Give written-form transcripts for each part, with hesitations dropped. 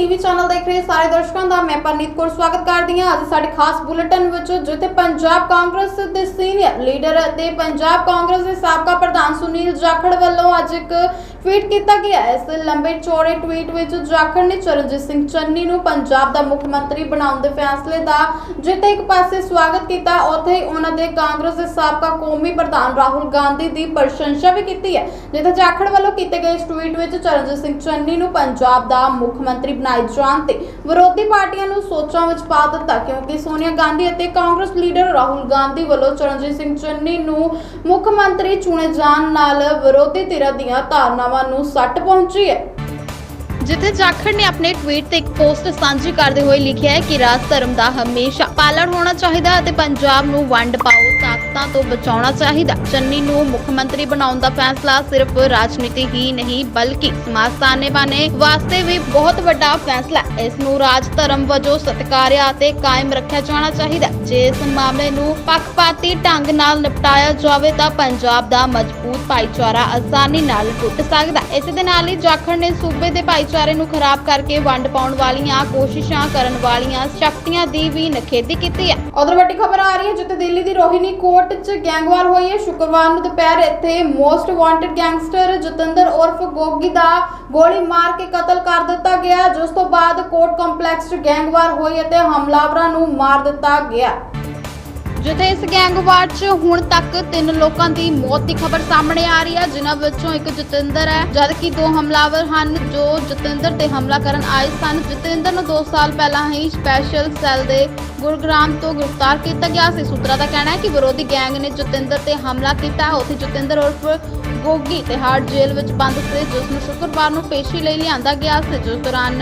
TV channel देख रहे सारे दर्शकों का मैं परनीत कौर स्वागत करदी हां। अज साडे खास बुलेटिन विच जिथे पंजाब कांग्रेस दे सीनियर लीडर ते पंजाब कांग्रेस दे साबका प्रधान सुनील जाखड़ वालों अज एक ट्वीट किया गया। इस लंबे चौड़े ट्वीट विच जाखड़ ने चरणजीत सिंह चन्नी नूं पंजाब दा मुख मंत्री बनाउण दे फैसले दा जिथे एक पासे स्वागत किया, उत्थे ही उन्हां दे कांग्रेस दे साबका कौमी प्रधान राहुल गांधी दी प्रशंसा भी की है। जिथे जाखड़ वालों कीते गए इस ट्वीट विच चरणजीत सिंह चन्नी नूं पंजाब दा मुख मंत्री बनाए जाण ते विरोधी पार्टियां नूं सोचां विच पा दित्ता, क्योंकि सोनिया गांधी अते कांग्रेस लीडर राहुल गांधी वालों चरणजीत सिंह चन्नी नूं मुख मंत्री चुने जाण नाल विरोधी धिरां दीआं धारनावां नूं सੱਟ पहुंची है। जिथे जाखड़ ने अपने ट्वीट ते एक पोस्ट साझी करते हुए लिखा है कि राज धर्म का हमेशा पालन होना चाहिए, पंजाब नूं वंड पाओ ताकतां तो बचाउणा चाहिए। चन्नी नूं मुख मंत्री बनाउण दा फैसला सिर्फ राजनीति ही नहीं बल्कि समाज ताने बाने वास्ते भी बहुत वड्डा फैसला है। इस नूं राज धर्म वजों सत्कारिया ते कायम रखिया जाना चाहिए। जे इस मामले नूं पक्षपाती ढंग नाल निपटाया जावे तां पंजाब दा मजबूत भाईचारा आसानी नाल टुट सकदा। इस दे नाल ही जाखड़ ने सूबे दे भाईचारे नूं खराब करके वंड पाउण वालियां कोशिशां करन वालियां शक्तियां दी भी नखेधी कीती है। उधर वड्डी खबर आ रही है जिथे दिल्ली दी रोहिणी कोर्ट च गैंगवार हुई है। शुक्रवार नूं दोपहर इत्थे मोस्ट वांटेड गैंगस्टर जतिंदर उर्फ गोगी दा गोली मार के कतल कर दिता गया, जिस तो बाद कोर्ट कंपलैक्स च गैंगवार हुई ते हमलावरां नूं मार दिता गया। जिथे इस गैंगवार च हुण तक 3 लोगों की मौत की खबर सामने आ रही है, जिन्हां विचों एक जतिंदर है, जबकि 2 हमलावर हैं जो जतिंदर ते हमला करन आए सन। जतिंदर नूं 2 साल पहला ही स्पैशल सैल दे गुरुग्राम तो गिरफ्तार किया गया सी। सूत्रों का कहना है कि विरोधी गैंग ने जतिंदर ते हमला किया। उत्थे जतिंदर उर्फ गोगी तिहाड़ जेल विच बंद से, जिसनूं शुक्रवार नूं पेशी लई लिआंदा गया सी। जिस दौरान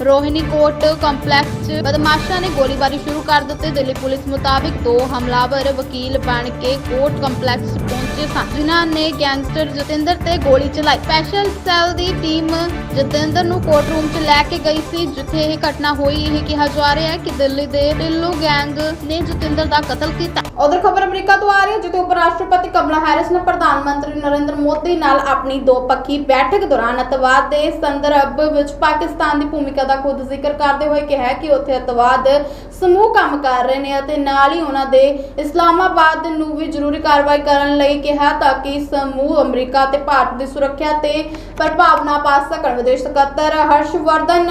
रोहिणी कोर्ट कंपलैक्स च बदमाशां ने गोलीबारी शुरू कर दी। दिल्ली पुलिस मुताबिक 2 हमलावर वकील बन के कोर्ट कंपलैक्स पहुंचे सन, जिन्हां ने गैंगस्टर जतिंदर ते गोली चलाई। स्पैशल सैल दी टीम जतिंदर नूं कोर्ट रूम च लैके गई सी, जिथे यह घटना हुई। यह कहा जा रहा है कि दिल्ली दे टिल्लू गैंग ने जतिंदर दा कतल किया। उधर खबर अमरीका तो आ रही है जिथे उपराष्ट्रपति कमला हैरिस ने प्रधानमंत्री नरेंद्र मोदी नाल अपनी 2-पक्षी बैठक दौरान अतवाद के संदर्भ विच पाकिस्तान की भूमिका का खुद जिक्र करते हुए कहा कि उत्थे अतवाद समूह काम कर रहे हैं ते नाल ही उन्हां दे इस्लामाबाद नूं भी जरूरी कार्रवाई करन लई कहा ताकि समूह अमरीका ते भारत की सुरक्षा ते प्रभाव ना पा सकण। विदेश सकत्तर हर्षवर्धन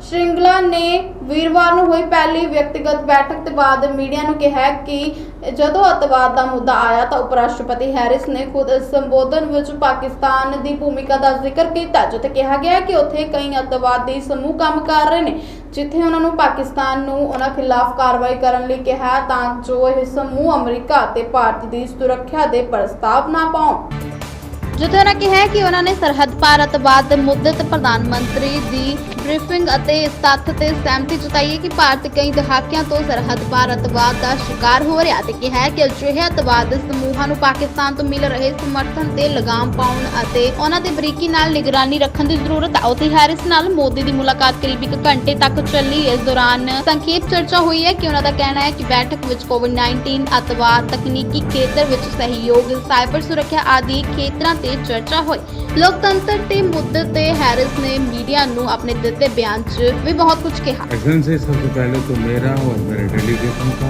श्रृंगला ने वीरवार नूं हुई पहली व्यक्तिगत बैठक के बाद मीडिया नूं कहा कि जदों अतवाद का मुद्दा आया तो उपराष्ट्रपति हैरिस ने खुद इस संबोधन विच पाकिस्तान की भूमिका का जिक्र किया, जिथे कहा गया कि उत्थे कई अतवादी समूह काम कर रहे हैं, जिथे उन्होंने पाकिस्तान नूं उन्हां खिलाफ कार्रवाई करन लई कहा तां जो यह समूह अमरीका ते भारत की सुरक्षा के प्रस्ताव ना पाउण। जिथे उन्होंने कहा कि उन्होंने सरहद पार अतवाद मुद्दे ते प्रधानमंत्री की ब्रीफिंग ਅਤੇ इस तथ्य ਤੇ सहमति जताई है कि भारत कई दहाकिਆਂ ਤੋਂ सरहद पार अतवाद का शिकार हो रहा ਤੇ ਕਿਹਾ ਕਿ ਅਜਿਹੇ ਅਤਵਾਦ ਸਮੂਹਾਂ ਨੂੰ ਪਾਕਿਸਤਾਨ ਤੋਂ ਮਿਲ ਰਹੇ ਸਮਰਥਨ ਤੇ ਲਗਾਮ ਪਾਉਣ ਅਤੇ ਉਹਨਾਂ ਦੀ ਬਰੀਕੀ ਨਾਲ ਨਿਗਰਾਨੀ ਰੱਖਣ ਦੀ ਜ਼ਰੂਰਤ ਹੈ। ਉੱਥੇ ਹੈਰਿਸ ਨਾਲ ਮੋਦੀ ਦੀ ਮੁਲਾਕਾਤ ਕਰੀਬ 1 ਘੰਟੇ ਤੱਕ ਚੱਲੀ। ਇਸ ਦੌਰਾਨ ਸੰਖੇਪ ਚਰਚਾ ਹੋਈ ਹੈ ਕਿ ਉਹਨਾਂ ਦਾ ਕਹਿਣਾ ਹੈ ਕਿ ਬੈਠਕ ਵਿੱਚ ਕੋਵਿਡ-19 ਅਤਵਾਦ ਤਕਨੀਕੀ ਖੇਤਰ ਵਿੱਚ ਸਹਿਯੋਗ ਸਾਈਬਰ ਸੁਰੱਖਿਆ ਆਦि ਖੇਤਰਾਂ ਤੇ चर्चा हुई। लोकतंत्र के मुद्दे ते हैरिस ने मीडिया नूं अपने दिते बयान च भी बहुत कुछ कहा। से सबसे पहले तो मेरा और मेरे डेलीगेशन का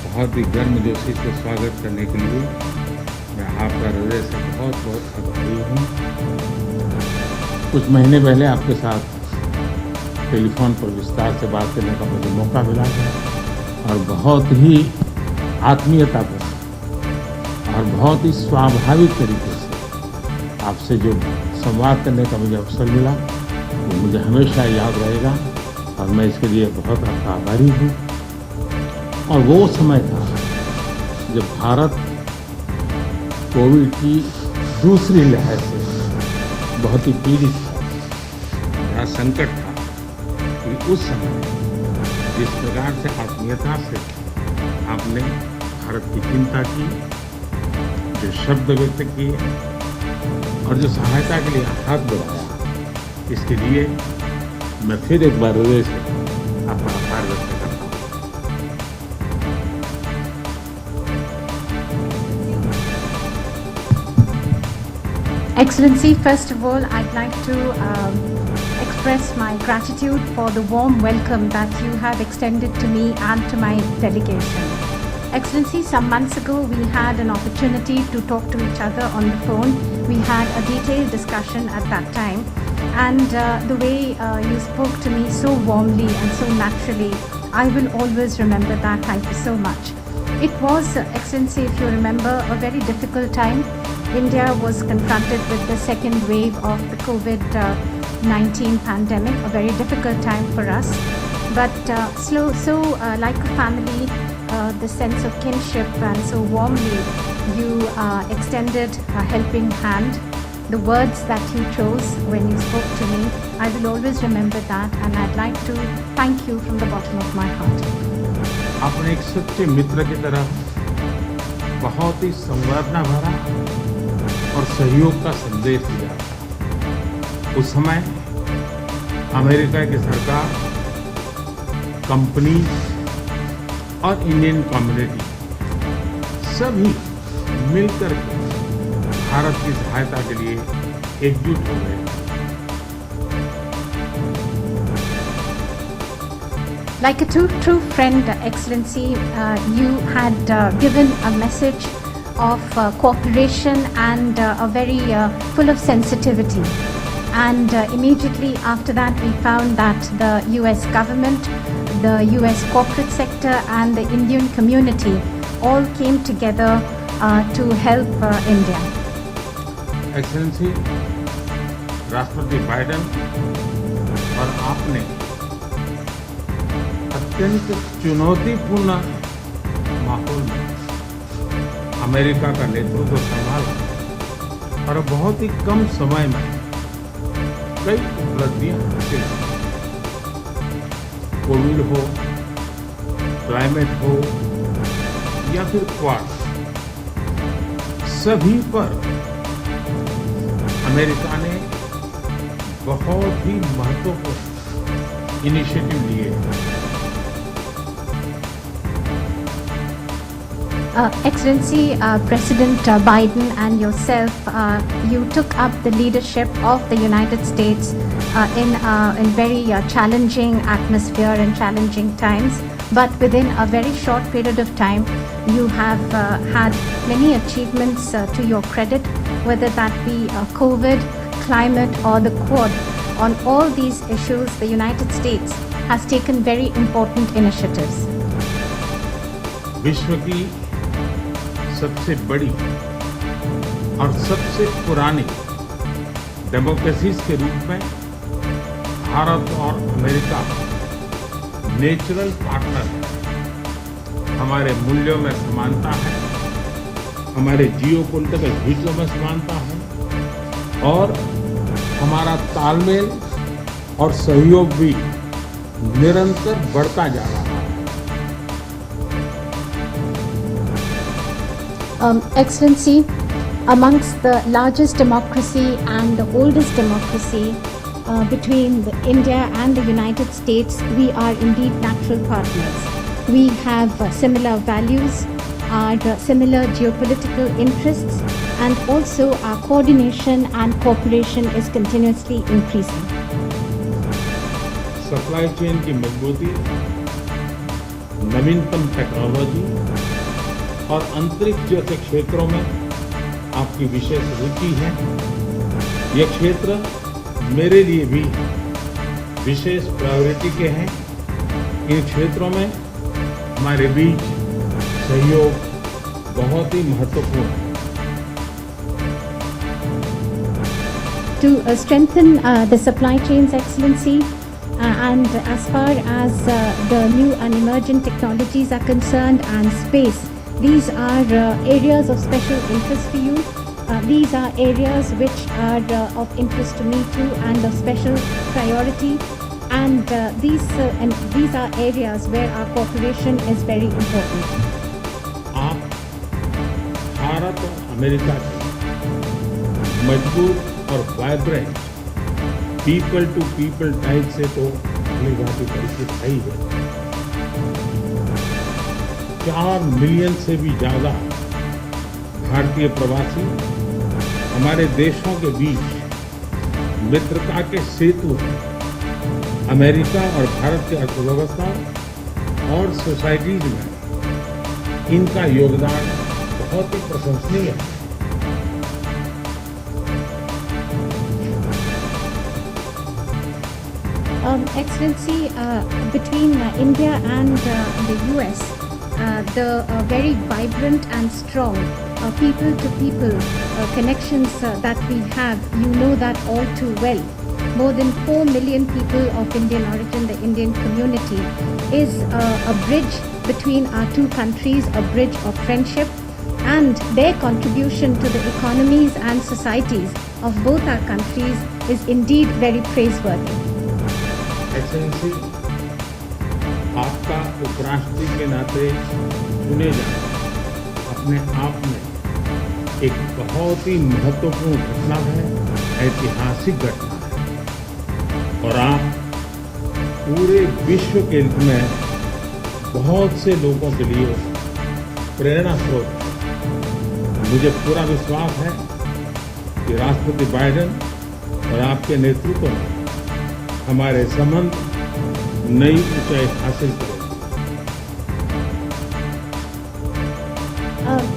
बहुत ही गर्मजोशी से स्वागत करने के लिए मैं आपका हृदय से बहुत बहुत आभारी हूँ। कुछ महीने पहले आपके साथ टेलीफोन पर विस्तार से बात करने का मुझे मौका मिला है और बहुत ही आत्मीयतापूर्ण और बहुत ही स्वाभाविक तरीके से आपसे जो संवाद करने का मुझे अवसर मिला वो मुझे हमेशा याद रहेगा और मैं इसके लिए बहुत आपका आभारी हूँ। और वो समय था जब भारत कोविड की दूसरी लहर से बहुत ही पीड़ित था, बड़ा संकट था कि उस समय जिस प्रकार से आत्मीयता से आपने भारत की चिंता की, जो शब्द व्यक्त किए और जो सहायता के लिए हाथ बढ़ाया, इसके लिए मैं फिर एक बार हृदय से आपका आभार व्यक्त करता हूँ। Excellency, first of all, I'd like to express my gratitude for the warm welcome that you have extended to me and to my delegation. Excellency, some months ago we had an opportunity to talk to each other on the phone. We had a detailed discussion at that time, and the way you spoke to me so warmly and so naturally, I will always remember that. Thank you so much. It was, Excellency, if you remember, a very difficult time. India was confronted with the second wave of the COVID-19 pandemic, a very difficult time for us. But like a family, the sense of kinship, and so warmly you extended a helping hand. The words that you chose when you spoke to me, I will always remember that, and I'd like to thank you from the bottom of my heart. आपने एक सच्चे मित्र की तरह बहुत ही संवेदना भरा और सहयोग का संदेश दिया था। उस समय अमेरिका की सरकार, कंपनी और इंडियन कम्युनिटी सभी मिलकर के भारत की सहायता के लिए एकजुट हो गए। Like a true friend, Excellency, you had given a message of cooperation and a very full of sensitivity. And immediately after that, we found that the US government, the US corporate sector, and the Indian community all came together to help India. Excellency, राष्ट्रपति Biden और आपने अत्यंत चुनौतीपूर्ण माहौल में America का नेतृत्व संभाला और बहुत ही कम समय में कई उपलब्धियां हासिल की। कोविड हो, क्लाइमेट हो या फिर क्वाड, सभी पर अमेरिका ने बहुत ही महत्वपूर्ण इनिशिएटिव लिए। Excellency, President Biden and yourself, you took up the leadership of the United States in very challenging atmosphere and challenging times. But within a very short period of time, you have had many achievements to your credit, whether that be COVID, climate, or the Quad. On all these issues, the United States has taken very important initiatives. विश्व की सबसे बड़ी और सबसे पुरानी democracies के रूप में भारत और अमेरिका नेचुरल पार्टनर है। हमारे मूल्यों में समानता है, हमारे जियोपॉलिटिकल हितों में समानता है और हमारा तालमेल और सहयोग भी निरंतर बढ़ता जा रहा है। Excellency, amongst the largest democracy and the oldest democracy between India and the United States, we are indeed natural partners. We have similar values, our similar geopolitical interests, and also our coordination and cooperation is continuously increasing. Supply chain की मजबूती, नवीनतम technology और अंतरिक्ष जैसे क्षेत्रों में आपकी विशेष रुचि है। ये क्षेत्र मेरे लिए भी विशेष प्रायोरिटी के हैं। इन क्षेत्रों में हमारे बीच सहयोग बहुत ही महत्वपूर्ण है। To strengthen the supply chains, Excellency, and as far as the new and emerging technologies are concerned and space, these are areas of special interest for you. These are areas which are of interest to me too and of special priority. And these are areas where our cooperation is very important. आप भारत और America की मजबूत और vibrant people to people type से तो भली भांति परिचित है ही है। 4 मिलियन से भी ज्यादा भारतीय प्रवासी हमारे देशों के बीच मित्रता के सेतु हैं। अमेरिका और भारत की अर्थव्यवस्था और सोसाइटीज में इनका योगदान बहुत ही प्रशंसनीय है। Excellency, between India and the US, the very vibrant and strong people-to-people connections that we have, you know that all too well. More than 4 million people of Indian origin, the Indian community, is a bridge between our two countries, a bridge of friendship, and their contribution to the economies and societies of both our countries is indeed very praiseworthy. Excellency, आपका उपराष्ट्रपति के नाते चुने जाना अपने आप में एक बहुत ही महत्वपूर्ण घटना है, ऐतिहासिक घटना है और आप पूरे विश्व के में बहुत से लोगों के लिए प्रेरणा स्रोत है। मुझे पूरा विश्वास है कि राष्ट्रपति बाइडेन और आपके नेतृत्व में हमारे संबंध नई ऊंचाई हासिल करेंगे।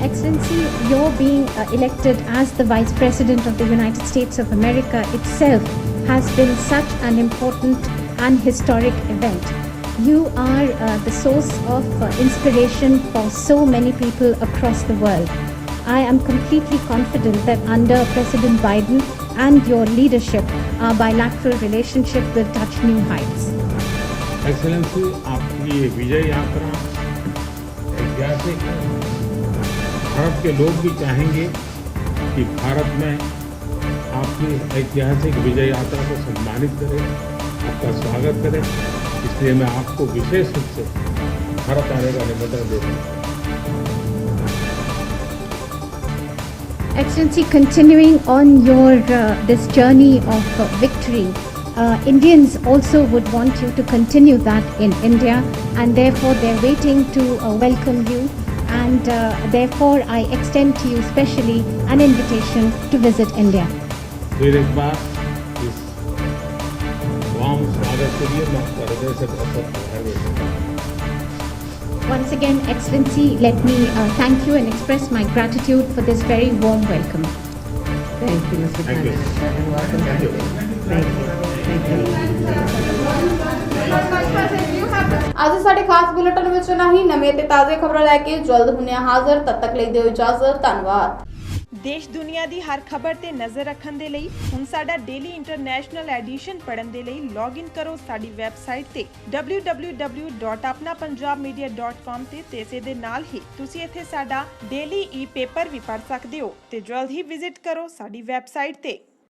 Excellency, your being elected as the Vice President of the United States of America itself has been such an important and historic event. You are the source of inspiration for so many people across the world. I am completely confident that under President Biden and your leadership, our bilateral relationship will touch new heights. Excellency, आपकी ये विजय यात्रा ऐतिहासिक है। भारत के लोग भी चाहेंगे कि भारत में आपकी ऐतिहासिक विजय यात्रा को सम्मानित करें, आपका स्वागत करें। इसलिए मैं आपको विशेष रूप से भारत आने का निमंत्रण देता हूँ। Excellency, continuing on your this journey of victory, Indians also would want you to continue that in India, and therefore they're waiting to welcome you, and therefore I extend to you specially an invitation to visit India. फिर एक बार इस वाम स्वागत के लिए मैं आपका हृदय से बहुत बहुत आभार व्यक्त करता हूँ। Once again, Excellency, let me thank you and express my gratitude for this very warm welcome. Thank you, Mr. Thank you. Prime Minister, and welcome back. Thank you. Thank you. ਅੱਜ ਸਾਡੇ ਖਾਸ ਬੁਲੇਟਿਨ ਵਿੱਚ ਨਹੀਂ, ਨਵੇਂ ਤੇ ਤਾਜ਼ੇ ਖਬਰਾਂ ਲੈ ਕੇ ਜਲਦ ਹੁੰਦੇ ਹਾਂ ਹਾਜ਼ਰ। ਤਦ ਤੱਕ ਲਈ ਦਿਓ ਇਜਾਜ਼ਤ। ਧੰਨਵਾਦ। ਦੇਸ਼ ਦੁਨੀਆ ਦੀ ਹਰ ਖਬਰ ਤੇ ਨਜ਼ਰ ਰੱਖਣ ਦੇ ਲਈ ਹੁਣ ਸਾਡਾ ਡੇਲੀ ਇੰਟਰਨੈਸ਼ਨਲ ਐਡੀਸ਼ਨ ਪੜ੍ਹਨ ਦੇ ਲਈ ਲੌਗਇਨ ਕਰੋ ਸਾਡੀ ਵੈਬਸਾਈਟ ਤੇ www.apnapunjabmedia.com ਤੇ ਇਸੇ ਦੇ ਨਾਲ ਹੀ ਤੁਸੀਂ ਇੱਥੇ ਸਾਡਾ ਡੇਲੀ ਈ-ਪੇਪਰ ਵੀ ਪੜ੍ਹ ਸਕਦੇ ਹੋ ਤੇ ਜਲਦ ਹੀ ਵਿਜ਼ਿਟ ਕਰੋ ਸਾਡੀ ਵੈਬਸਾਈਟ ਤੇ।